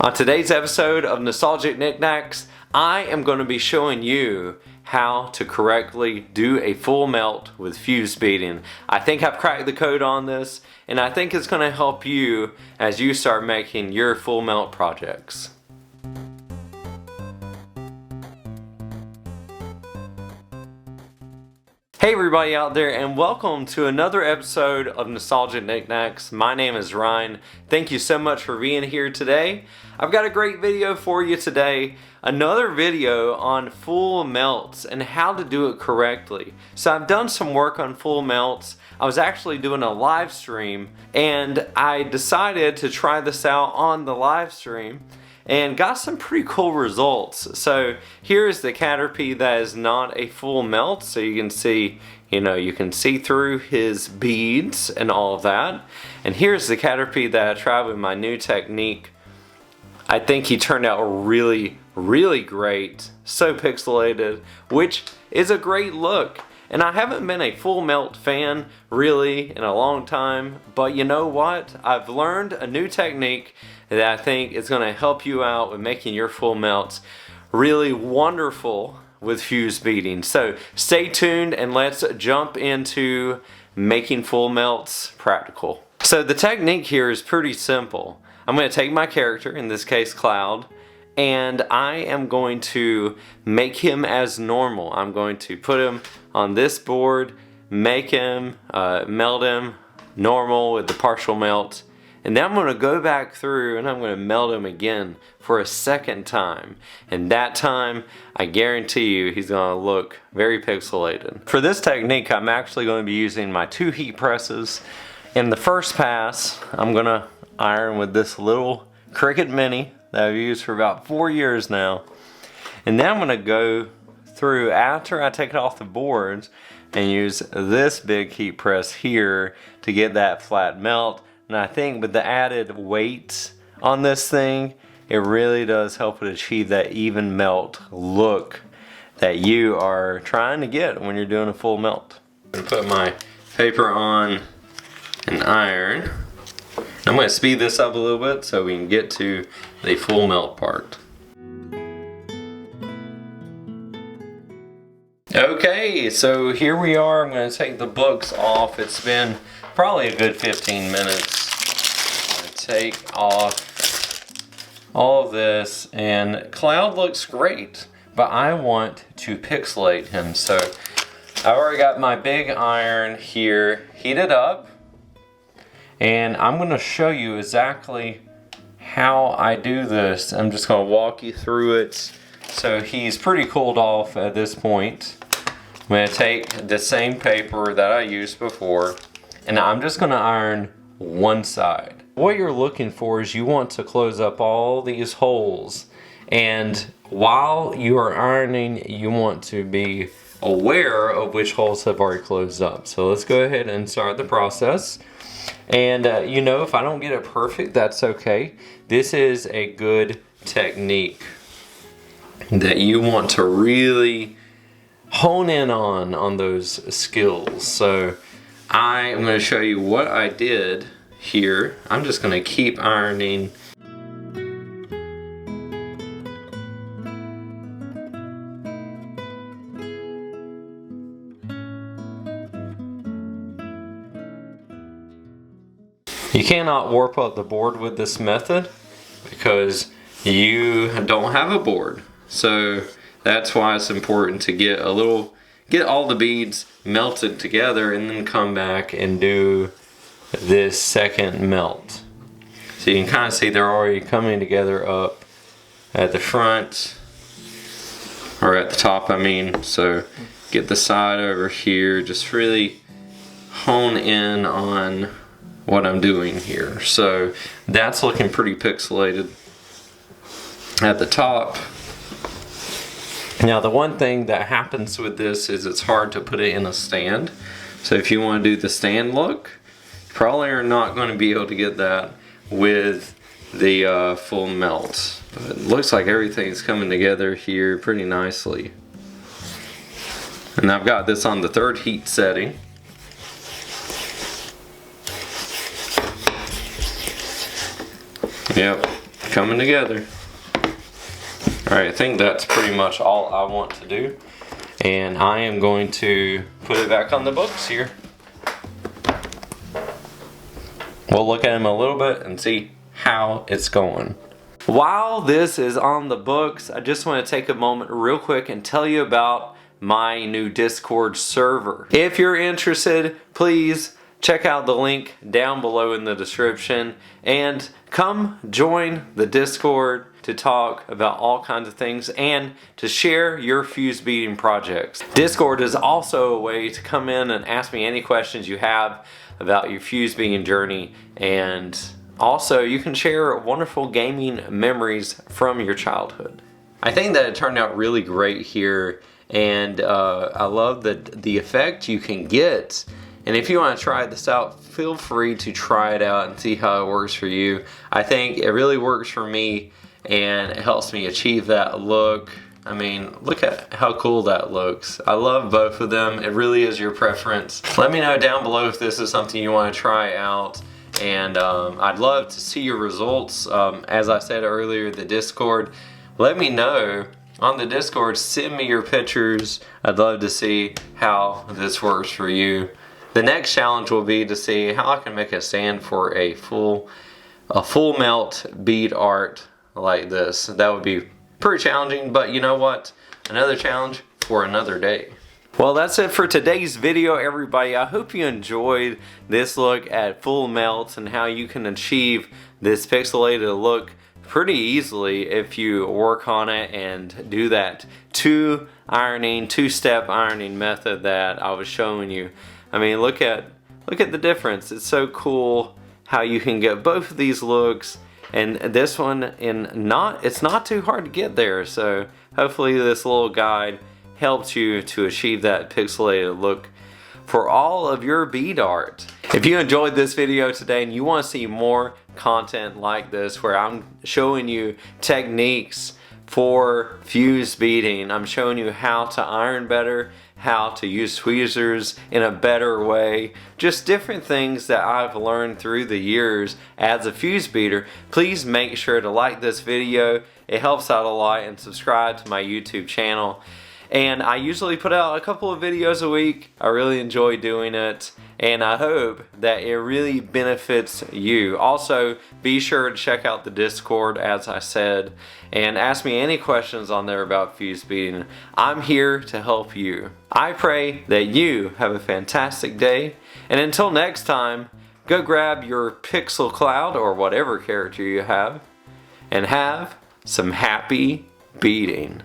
On today's episode of Nostalgic Nick-Nacks, I am going to be showing you how to correctly do a full melt with fuse beading. I think I've cracked the code on this, and I think it's going to help you as you start making your full melt projects. Hey everybody out there, and welcome to another episode of Nostalgic Nick-Nacks. My name is Ryan. Thank you so much for being here today. I've got a great video for you today. Another video on full melts and how to do it correctly. So I've done some work on full melts. I was actually doing a live stream and I decided to try this out on the live stream and got some pretty cool results. So here's the Caterpie that is not a full melt, so you can see, you can see through his beads and all of that. And here's the Caterpie that I tried with my new technique. I think he turned out really great, so pixelated, which is a great look. And I haven't been a full melt fan really in a long time, but you know what? I've learned a new technique that I think is going to help you out with making your full melts really wonderful with fuse beading. So stay tuned and let's jump into making full melts practical. So the technique here is pretty simple. I'm going to take my character, in this case Cloud, and I am going to make him as normal. I'm going to put him on this board, make him, melt him normal with the partial melt, and then I'm going to go back through and I'm going to melt him again for a second time. And that time, I guarantee you, he's going to look very pixelated. For this technique, I'm actually going to be using my 2 heat presses. In the first pass, I'm going to iron with this little Cricut Mini that I've used for about 4 years now. And then I'm going to go through after I take it off the boards and use this big heat press here to get that flat melt. And I think with the added weight on this thing, it really does help it achieve that even melt look that you are trying to get when you're doing a full melt. I'm going to put my paper on an iron. I'm going to speed this up a little bit so we can get to the full melt part. Okay, so here we are. I'm going to take the books off. It's been probably a good 15 minutes. I'm going to take off all of this, and Cloud looks great, but I want to pixelate him. So I already got my big iron here heated up, and I'm going to show you exactly how I do this. I'm just going to walk you through it. So he's pretty cooled off at this point. I'm going to take the same paper that I used before, and I'm just going to iron one side. What you're looking for is you want to close up all these holes, and while you are ironing, you want to be aware of which holes have already closed up. So let's go ahead and start the process. And if I don't get it perfect, that's okay. This is a good technique that you want to really hone in on those skills. So I am going to show you what I did here. I'm just going to keep ironing. You cannot warp up the board with this method because you don't have a board. So that's why it's important to get all the beads melted together and then come back and do this second melt. So you can kind of see they're already coming together up at the front, or at the top I mean. So get the side over here, just really hone in on what I'm doing here. So that's looking pretty pixelated at the top. Now the one thing that happens with this is it's hard to put it in a stand. So if you want to do the stand look, you probably are not going to be able to get that with the full melt. But it looks like everything's coming together here pretty nicely. And I've got this on the 3rd heat setting. Yep, coming together. Alright, I think that's pretty much all I want to do. And I am going to put it back on the books here. We'll look at them a little bit and see how it's going. While this is on the books, I just want to take a moment real quick and tell you about my new Discord server. If you're interested, please check out the link down below in the description and come join the Discord to talk about all kinds of things and to share your fuse beading projects. Discord is also a way to come in and ask me any questions you have about your fuse beading journey, and also you can share wonderful gaming memories from your childhood. I think that it turned out really great here, and I love the effect you can get. And if you want to try this out, feel free to try it out and see how it works for you. I think it really works for me, and it helps me achieve that look. I mean, look at how cool that looks. I love both of them. It really is your preference. Let me know down below if this is something you want to try out. And I'd love to see your results. As I said earlier, the Discord, let me know on the Discord. Send me your pictures. I'd love to see how this works for you. The next challenge will be to see how I can make a stand for a full melt bead art like this. That would be pretty challenging, but you know what? Another challenge for another day. Well, that's it for today's video, everybody. I hope you enjoyed this look at full melts and how you can achieve this pixelated look pretty easily if you work on it and do that two-step ironing method that I was showing you. I mean, look at the difference. It's so cool how you can get both of these looks, and this one it's not too hard to get there. So hopefully this little guide helps you to achieve that pixelated look for all of your bead art. If you enjoyed this video today and you want to see more content like this where I'm showing you techniques for fuse beading, I'm showing you how to iron better, how to use tweezers in a better way, just different things that I've learned through the years as a fuse beater, please make sure to like this video. It helps out a lot, and subscribe to my YouTube channel. And I usually put out a couple of videos a week. I really enjoy doing it, and I hope that it really benefits you. Also, be sure to check out the Discord, as I said, and ask me any questions on there about fuse beading. I'm here to help you. I pray that you have a fantastic day, and until next time, go grab your pixel cloud or whatever character you have, and have some happy beading.